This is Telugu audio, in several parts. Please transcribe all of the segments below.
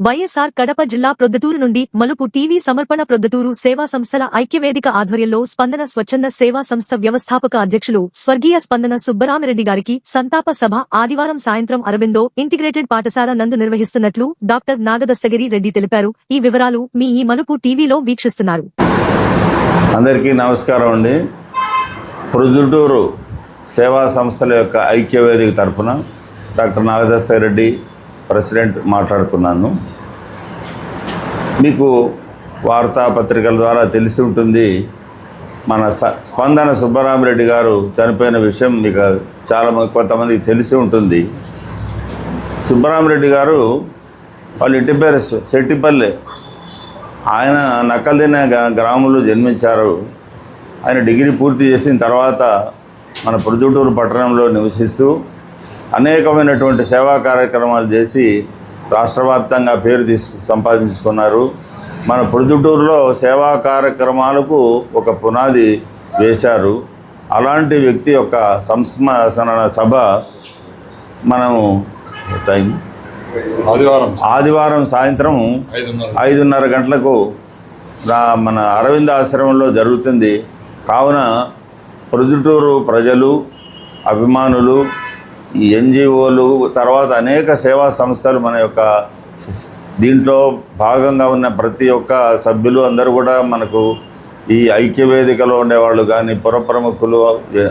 వైఎస్ఆర్ కడప జిల్లా ప్రొద్దుటూరు నుండి మలుపు టీవీ సమర్పణ ప్రొద్దుటూరు సేవా సంస్థల ఐక్యవేదిక ఆధ్వర్యంలో స్పందన స్వచ్ఛంద సేవా సంస్థ వ్యవస్థాపక అధ్యక్షులు స్వర్గీయ స్పందన సుబ్బరామిరెడ్డి గారికి సంతాప సభ ఆదివారం సాయంత్రం అరవిందో ఇంటిగ్రేటెడ్ పాఠశాల నందు నిర్వహిస్తున్నట్లు డాక్టర్ నాగదస్తగిరి రెడ్డి తెలిపారు. ఈ వివరాలు మీ ఈ మలుపు టీవీలో వీక్షిస్తున్నారు. అందరికీ నమస్కారం అండి. ప్రొద్దుటూరు సేవా సంస్థల యొక్క ఐక్యవేదిక తరఫున డాక్టర్ నాగదస్తగిరి రెడ్డి ప్రెసిడెంట్ మాట్లాడుతున్నాను. మీకు వార్తాపత్రికల ద్వారా తెలిసి ఉంటుంది, మన స్పందన సుబ్బరామిరెడ్డి గారు చనిపోయిన విషయం మీకు కొంతమందికి తెలిసి ఉంటుంది. సుబ్బరామిరెడ్డి గారు వాళ్ళ ఇంటి పేరు సెట్టిపల్లి. ఆయన నక్కల్దిన గ్రామంలో జన్మించారు. ఆయన డిగ్రీ పూర్తి చేసిన తర్వాత మన ప్రొద్దుటూరు పట్టణంలో నివసిస్తూ అనేకమైనటువంటి సేవా కార్యక్రమాలు చేసి రాష్ట్ర వ్యాప్తంగా పేరు సంపాదించుకున్నారు. మన ప్రొద్దుటూరులో సేవా కార్యక్రమాలకు ఒక పునాది వేశారు. అలాంటి వ్యక్తి యొక్క సంస్మరణ సభ మనము ఆదివారం సాయంత్రం 5:30 గంటలకు మన అరవింద ఆశ్రమంలో జరుగుతుంది. కావున ప్రొద్దుటూరు ప్రజలు, అభిమానులు, ఈ ఎన్జిఓలు, తర్వాత అనేక సేవా సంస్థలు మన యొక్క దీంట్లో భాగంగా ఉన్న ప్రతి ఒక్క సభ్యులు అందరూ కూడా మనకు ఈ ఐక్యవేదికలో ఉండేవాళ్ళు కానీ పుర ప్రముఖులు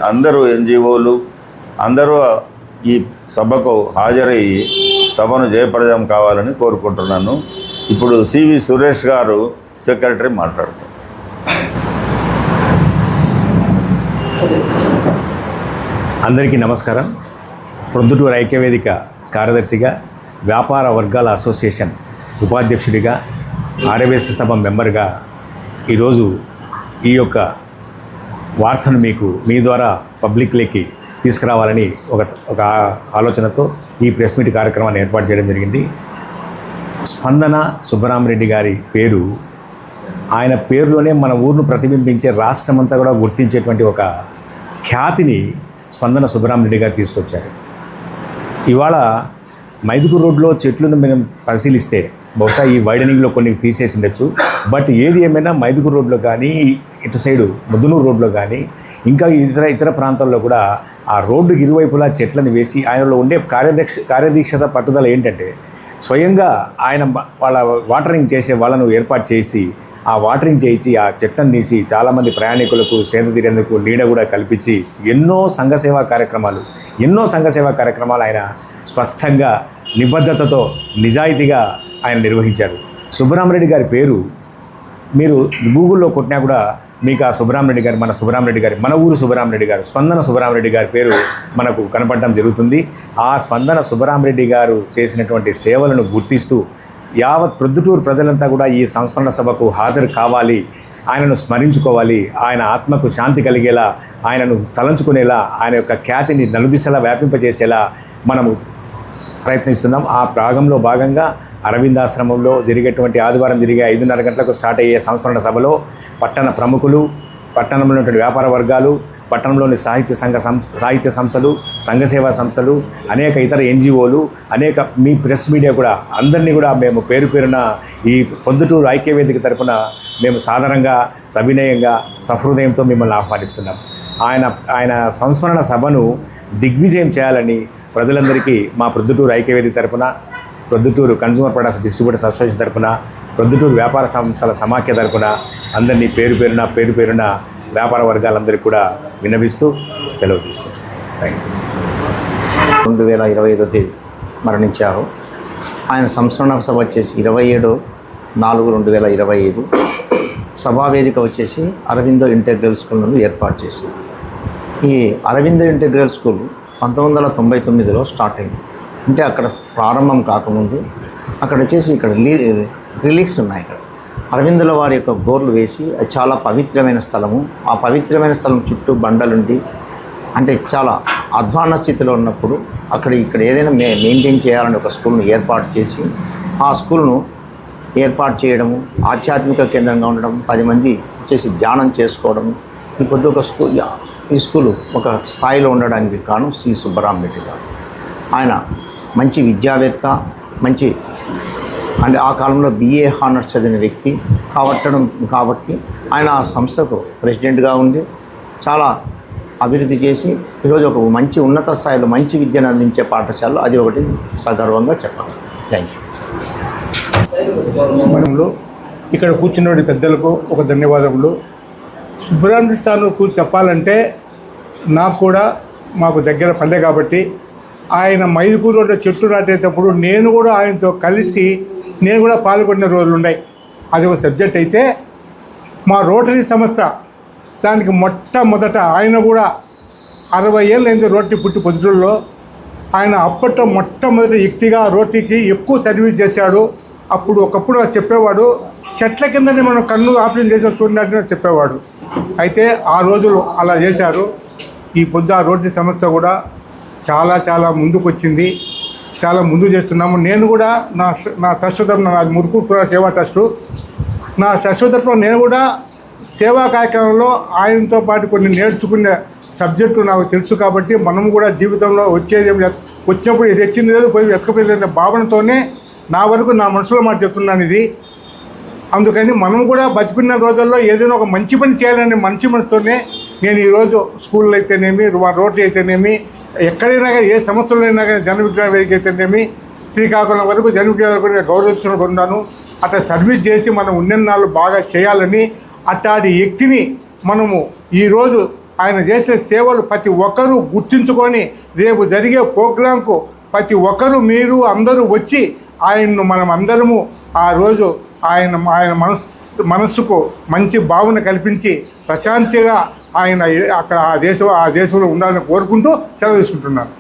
అందరూ ఎన్జిఓలు అందరూ ఈ సభకు హాజరయ్యి సభను జయప్రదం కావాలని కోరుకుంటున్నాను. ఇప్పుడు సివి సురేష్ గారు సెక్రటరీ మాట్లాడతారు. అందరికీ నమస్కారం. ప్రొద్దుటూరు ఐక్యవేదిక కార్యదర్శిగా, వ్యాపార వర్గాల అసోసియేషన్ ఉపాధ్యక్షుడిగా, ఆర్యవేశ సభ మెంబర్గా ఈరోజు ఈ యొక్క వార్తను మీ ద్వారా పబ్లిక్లోకి తీసుకురావాలని ఒక ఆలోచనతో ఈ ప్రెస్ మీట్ కార్యక్రమాన్ని ఏర్పాటు చేయడం జరిగింది. స్పందన సుబ్బరామిరెడ్డి గారి పేరు, ఆయన పేరులోనే మన ఊరును ప్రతిబింబించే రాష్ట్రమంతా కూడా గుర్తించేటువంటి ఒక ఖ్యాతిని స్పందన సుబ్బరామిరెడ్డి గారు తీసుకొచ్చారు. ఇవాళ మైదుకూరు రోడ్లో చెట్లను మనం పరిశీలిస్తే బహుశా ఈ వైడనింగ్లో కొన్ని తీసేసి ఉండొచ్చు. బట్ ఏది ఏమైనా మైదుకూరు రోడ్లో కానీ, ఇటు సైడు ముద్దునూరు రోడ్లో కానీ, ఇంకా ఇతర ప్రాంతాల్లో కూడా ఆ రోడ్డుకి ఇరువైపులా చెట్లను వేసి ఆయనలో ఉండే కార్యదీక్షత పట్టుదల ఏంటంటే స్వయంగా ఆయన వాళ్ళ వాటరింగ్ చేసే వాళ్ళను ఏర్పాటు చేసి ఆ వాటరింగ్ చేయించి ఆ చెట్లను తీసి చాలామంది ప్రయాణికులకు సేద తీరేందుకు నీడ కూడా కల్పించి ఎన్నో సంఘసేవా కార్యక్రమాలు ఆయన స్పష్టంగా నిబద్ధతతో నిజాయితీగా ఆయన నిర్వహించారు. సుబ్బరామిరెడ్డి గారి పేరు మీరు గూగుల్లో కొట్టినా కూడా మీకు ఆ సుబ్బరామిరెడ్డి గారు, మన ఊరు సుబ్బరామిరెడ్డి గారు, స్పందన సుబ్బరామిరెడ్డి గారి పేరు మనకు కనపడడం జరుగుతుంది. ఆ స్పందన సుబ్బరామిరెడ్డి గారు చేసినటువంటి సేవలను గుర్తిస్తూ యావత్ ప్రొద్దుటూరు ప్రజలంతా కూడా ఈ సంస్మరణ సభకు హాజరు కావాలి, ఆయనను స్మరించుకోవాలి, ఆయన ఆత్మకు శాంతి కలిగేలా, ఆయనను తలంచుకునేలా, ఆయన యొక్క ఖ్యాతిని నలుదిశలా వ్యాపింపజేసేలా మనము ప్రయత్నిస్తున్నాం. ఆ భాగంలో భాగంగా అరవిందాశ్రమంలో జరిగేటువంటి ఆదివారం జరిగే 5:30 గంటలకు స్టార్ట్ అయ్యే సంస్మరణ సభలో పట్టణ ప్రముఖులు, పట్టణంలో ఉన్నటువంటి వ్యాపార వర్గాలు, పట్టణంలోని సాహిత్య సంస్థలు, సంఘసేవా సంస్థలు, అనేక ఇతర ఎన్జిఓలు, అనేక మీ ప్రెస్ మీడియా కూడా అందరినీ కూడా మేము పేరున ఈ ప్రొద్దుటూరు ఐక్యవేదిక తరపున మేము సాధారణంగా, సవినయంగా, సహృదయంతో మిమ్మల్ని ఆహ్వానిస్తున్నాం. ఆయన సంస్మరణ సభను దిగ్విజయం చేయాలని ప్రజలందరికీ మా ప్రొద్దుటూరు ఐక్యవేదిక తరపున, Proddatur consumer products distributors association తరపున, ప్రొద్దుటూరు వ్యాపార సంస్థల సమాఖ్య తరపున అందరినీ పేరున వ్యాపార వర్గాలందరికీ కూడా విన్నవిస్తూ సెలవు తీసుకుంటాం. 2025 తేదీ మరణించారు. ఆయన సంస్మరణ సభ వచ్చేసి 27/4/2025 సభావేదిక వచ్చేసి అరవిందో ఇంటెగ్రల్ స్కూల్ నందు ఏర్పాటు చేశారు. ఈ అరవిందో ఇంటెగ్రల్ స్కూల్ 1999లో స్టార్ట్ అయింది. అంటే అక్కడ ప్రారంభం కాకముందు అక్కడ వచ్చేసి ఇక్కడ రిలీక్స్ ఉన్నాయి. ఇక్కడ అరవిందుల వారి యొక్క గోర్లు వేసి అది చాలా పవిత్రమైన స్థలము. ఆ పవిత్రమైన స్థలం చుట్టూ బండలుండి అంటే చాలా అధ్వాన్న స్థితిలో ఉన్నప్పుడు ఇక్కడ ఏదైనా మెయింటైన్ చేయాలని ఒక స్కూల్ను ఏర్పాటు చేసి ఆ స్కూల్ను ఏర్పాటు చేయడము, ఆధ్యాత్మిక కేంద్రంగా ఉండడం, 10 మంది వచ్చేసి ధ్యానం చేసుకోవడం, ఈ పొద్దు ఈ స్కూలు ఒక స్థాయిలో ఉండడానికి కారణం సి సుబ్బరామిరెడ్డి గారు. ఆయన మంచి విద్యావేత్త, మంచి అంటే ఆ కాలంలో BA హానర్స్ చదివిన వ్యక్తి కాబట్టి ఆయన ఆ సంస్థకు ప్రెసిడెంట్గా ఉండి చాలా అభివృద్ధి చేసి ఈరోజు ఒక మంచి ఉన్నత స్థాయిలో మంచి విద్యను అందించే పాఠశాలలో అది ఒకటి సగర్వంగా చెప్పాలి. Thank you. మనలో ఇక్కడ కూర్చున్న పెద్దలకు ఒక ధన్యవాదములు. సుబ్రహ్మణ్య సార్ కూర్చొని చెప్పాలంటే నాకు కూడా మాకు దగ్గర పల్లె కాబట్టి ఆయన మైదుకూరులో చెట్టు నాటేటప్పుడు నేను కూడా ఆయనతో కలిసి నేను కూడా పాల్గొన్న రోజులు ఉన్నాయి. అది ఒక సబ్జెక్ట్ అయితే మా రోటరీ సంస్థ దానికి మొట్టమొదట ఆయన కూడా 60 ఏళ్ళు అయింది రోటరీ పుట్టి పొద్దుల్లో. ఆయన అప్పట్లో మొట్టమొదటి వ్యక్తిగా రోటరీకి ఎక్కువ సర్వీస్ చేశాడు. అప్పుడు ఒకప్పుడు చెప్పేవాడు చెట్ల కిందనే మనం కన్ను ఆపరేషన్ చేసిన చూడనట్టుగా చెప్పేవాడు. అయితే ఆ రోజులు అలా చేశారు. ఈ పొద్దు ఆ రోటరీ సంస్థ కూడా చాలా చాలా ముందుకు వచ్చింది, చాలా ముందు చేస్తున్నాము. నేను కూడా నా ట్రస్ట్ తరఫున నాది మురుకు సేవా ట్రస్టు, నా ట్రస్ట్ తరఫున నేను కూడా సేవా కార్యక్రమంలో ఆయనతో పాటు కొన్ని నేర్చుకునే సబ్జెక్టు నాకు తెలుసు కాబట్టి మనం కూడా జీవితంలో వచ్చినప్పుడు ఇది తెచ్చింది లేదు పోయి వెతకపోయింది భావనతోనే నా వరకు నా మనసులో మాట చెప్తున్నాను ఇది. అందుకని మనం కూడా బతుకున్న రోజుల్లో ఏదైనా ఒక మంచి పని చేయాలనే మంచి మనసుతోనే నేను ఈరోజు స్కూల్లో అయితేనేమి, రోటరీ అయితేనేమి, ఎక్కడైనా కానీ ఏ సంస్థలో అయినా కానీ జన విజ్ఞాన వేదిక అయితేనేమి, శ్రీకాకుళం వరకు జన విజ్ఞాన గౌరవించడం పొందాను. అట్లా సర్వీస్ చేసి మనం ఉన్నన్నాళ్ళు బాగా చేయాలని అట్లాంటి వ్యక్తిని మనము ఈరోజు ఆయన చేసే సేవలు ప్రతి ఒక్కరూ గుర్తించుకొని రేపు జరిగే ప్రోగ్రాంకు ప్రతి ఒక్కరూ మీరు అందరూ వచ్చి ఆయన్ను మనం అందరము ఆ రోజు ఆయన మనస్సుకు మంచి భావన కల్పించి ప్రశాంతిగా ఆయన అక్కడ ఆ దేశంలో ఉండాలని కోరుకుంటూ సెలవు తీసుకుంటున్నాను.